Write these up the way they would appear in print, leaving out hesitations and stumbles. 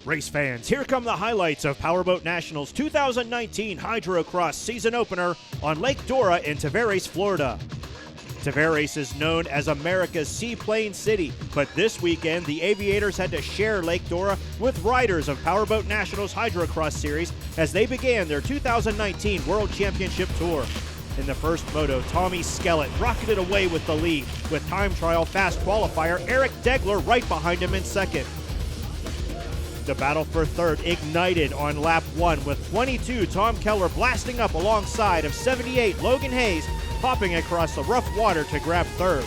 Race fans, here come the highlights of Powerboat Nationals 2019 Hydrocross season opener on Lake Dora in Tavares, Florida. Tavares is known as America's seaplane city, but this weekend the Aviators had to share Lake Dora with riders of Powerboat Nationals Hydrocross series as they began their 2019 World Championship Tour. In the first moto, Tommy Skellett rocketed away with the lead, with time trial fast qualifier Eric Degler right behind him in second. The battle for third ignited on lap 1 with 22 Tom Keller blasting up alongside of 78 Logan Hayes, popping across the rough water to grab third.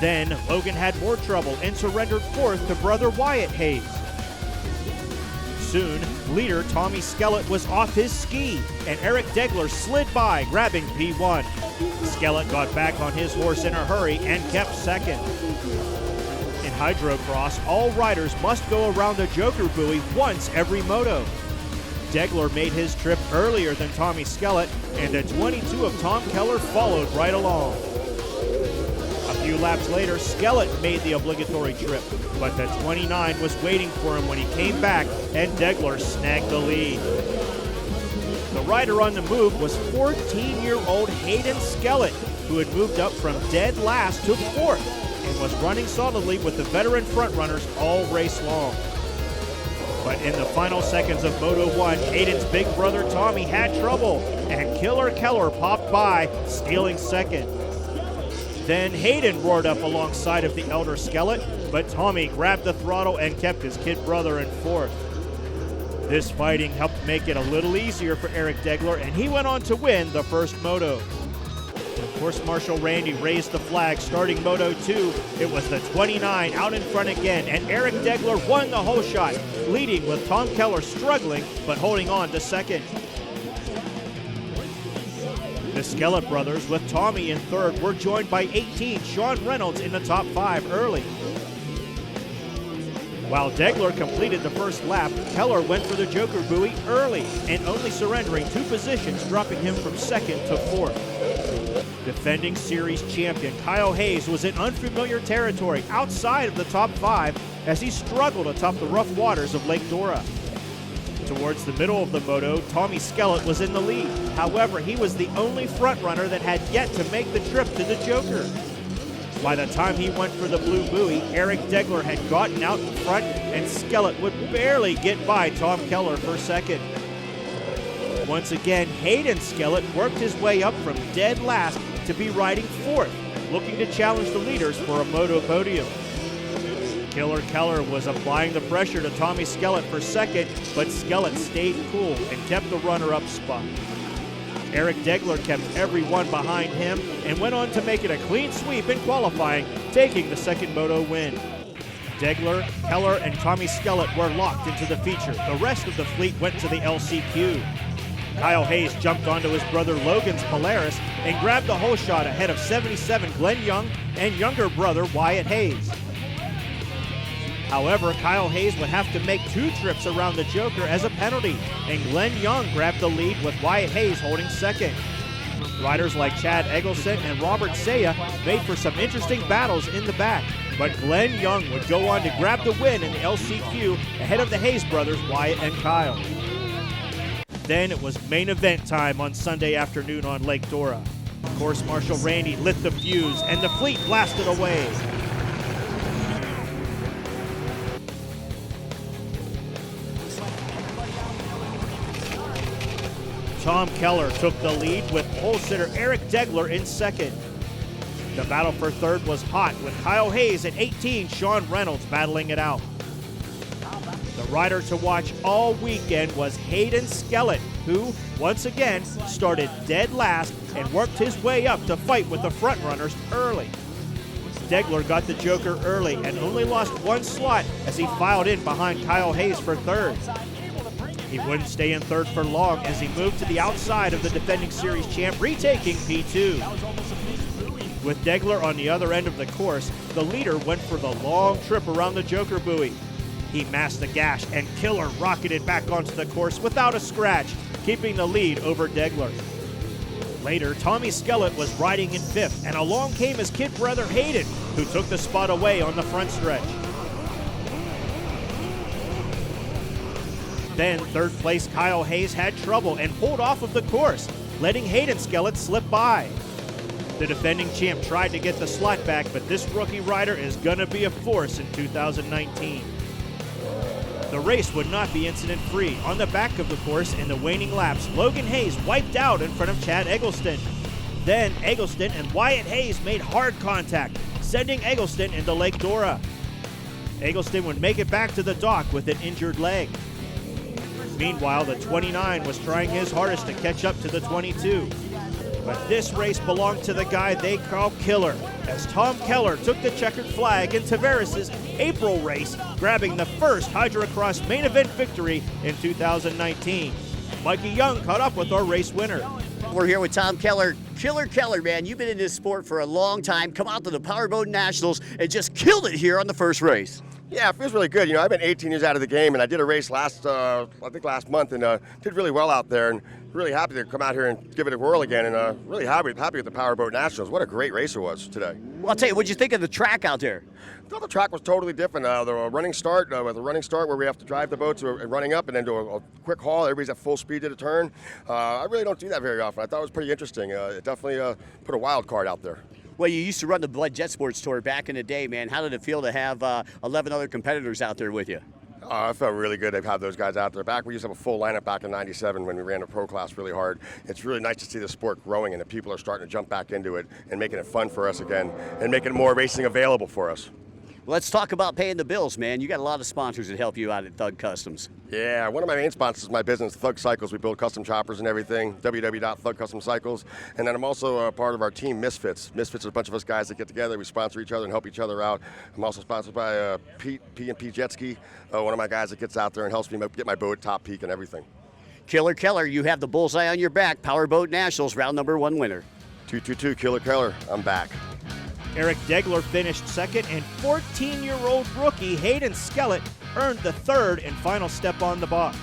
Then Logan had more trouble and surrendered fourth to brother Wyatt Hayes. Soon, leader Tommy Skellett was off his ski, and Eric Degler slid by, grabbing P1. Skellett got back on his horse in a hurry and kept second. In Hydrocross, all riders must go around the Joker buoy once every moto. Degler made his trip earlier than Tommy Skellett, and the 22 of Tom Keller followed right along. A few laps later, Skellett made the obligatory trip, but the 29 was waiting for him when he came back, and Degler snagged the lead. The rider on the move was 14-year-old Hayden Skellett, who had moved up from dead last to fourth and was running solidly with the veteran frontrunners all race long. But in the final seconds of Moto 1, Hayden's big brother Tommy had trouble, and Killer Keller popped by, stealing second. Then Hayden roared up alongside of the elder Skellett, but Tommy grabbed the throttle and kept his kid brother in fourth. This fighting helped make it a little easier for Eric Degler, and he went on to win the first moto. Course Marshal Randy raised the flag starting Moto 2. It was the 29 out in front again, and Eric Degler won the whole shot, leading with Tom Keller struggling but holding on to second. The Skellett brothers, with Tommy in third, were joined by 18 Sean Reynolds in the top 5 early. While Degler completed the first lap, Keller went for the Joker buoy early and only surrendering 2 positions, dropping him from second to fourth. Defending series champion Kyle Hayes was in unfamiliar territory outside of the top 5 as he struggled atop the rough waters of Lake Dora. Towards the middle of the moto, Tommy Skellett was in the lead. However, he was the only frontrunner that had yet to make the trip to the Joker. By the time he went for the blue buoy, Eric Degler had gotten out in front, and Skellett would barely get by Tom Keller for second. Once again, Hayden Skellett worked his way up from dead last to be riding fourth, looking to challenge the leaders for a moto podium. Killer Keller was applying the pressure to Tommy Skellett for second, but Skellett stayed cool and kept the runner-up spot. Eric Degler kept everyone behind him and went on to make it a clean sweep in qualifying, taking the second moto win. Degler, Keller, and Tommy Skellett were locked into the feature. The rest of the fleet went to the LCQ. Kyle Hayes jumped onto his brother Logan's Polaris and grabbed the whole shot ahead of 77 Glenn Young and younger brother Wyatt Hayes. However, Kyle Hayes would have to make 2 trips around the Joker as a penalty, and Glenn Young grabbed the lead with Wyatt Hayes holding second. Riders like Chad Eggleston and Robert Saya made for some interesting battles in the back, but Glenn Young would go on to grab the win in the LCQ ahead of the Hayes brothers Wyatt and Kyle. Then it was main event time on Sunday afternoon on Lake Dora. Course Marshal Randy lit the fuse and the fleet blasted away. Tom Keller took the lead with pole sitter Eric Degler in second. The battle for third was hot with Kyle Hayes and 18 Sean Reynolds battling it out. The rider to watch all weekend was Hayden Skellett, who, once again, started dead last and worked his way up to fight with the frontrunners early. Degler got the Joker early and only lost 1 slot as he filed in behind Kyle Hayes for third. He wouldn't stay in third for long as he moved to the outside of the defending series champ, retaking P2. With Degler on the other end of the course, the leader went for the long trip around the Joker buoy. He masked a gash, and Killer rocketed back onto the course without a scratch, keeping the lead over Degler. Later, Tommy Skellett was riding in 5th, and along came his kid brother Hayden, who took the spot away on the front stretch. Then, 3rd place Kyle Hayes had trouble and pulled off of the course, letting Hayden Skellett slip by. The defending champ tried to get the slot back, but this rookie rider is gonna be a force in 2019. The race would not be incident-free. On the back of the course in the waning laps, Logan Hayes wiped out in front of Chad Eggleston. Then Eggleston and Wyatt Hayes made hard contact, sending Eggleston into Lake Dora. Eggleston would make it back to the dock with an injured leg. Meanwhile, the 29 was trying his hardest to catch up to the 22. But this race belonged to the guy they call Killer, as Tom Keller took the checkered flag in Tavares' April race, grabbing the first Hydrocross main event victory in 2019. Mikey Young caught up with our race winner. We're here with Tom Keller. Killer Keller, man, you've been in this sport for a long time. Come out to the Powerboat Nationals and just killed it here on the first race. Yeah, it feels really good. You know, I've been 18 years out of the game, and I did a race last month, and did really well out there, and really happy to come out here and give it a whirl again, and really happy with the Powerboat Nationals. What a great race it was today. Well, I'll tell you, what'd you think of the track out there? I thought the track was totally different. The running start, with a running start where we have to drive the boats running up and then do a quick haul. Everybody's at full speed to the turn. I really don't do that very often. I thought it was pretty interesting. It definitely put a wild card out there. Well, you used to run the Blood Jet Sports Tour back in the day, man. How did it feel to have 11 other competitors out there with you? I felt really good to have those guys out there. Back, we used to have a full lineup back in '97 when we ran the pro class really hard. It's really nice to see the sport growing and that people are starting to jump back into it and making it fun for us again and making more racing available for us. Let's talk about paying the bills, man. You got a lot of sponsors that help you out at Thug Customs. Yeah, one of my main sponsors is my business, Thug Cycles. We build custom choppers and everything, www.thugcustomcycles. And then I'm also a part of our team, Misfits. Misfits is a bunch of us guys that get together. We sponsor each other and help each other out. I'm also sponsored by P&P Jet Ski, one of my guys that gets out there and helps me get my boat top peak and everything. Killer Keller, you have the bullseye on your back. Powerboat Nationals, round number 1 winner. 222, Killer Keller, I'm back. Eric Degler finished 2nd, and 14-year-old rookie Hayden Skellett earned the 3rd and final step on the box.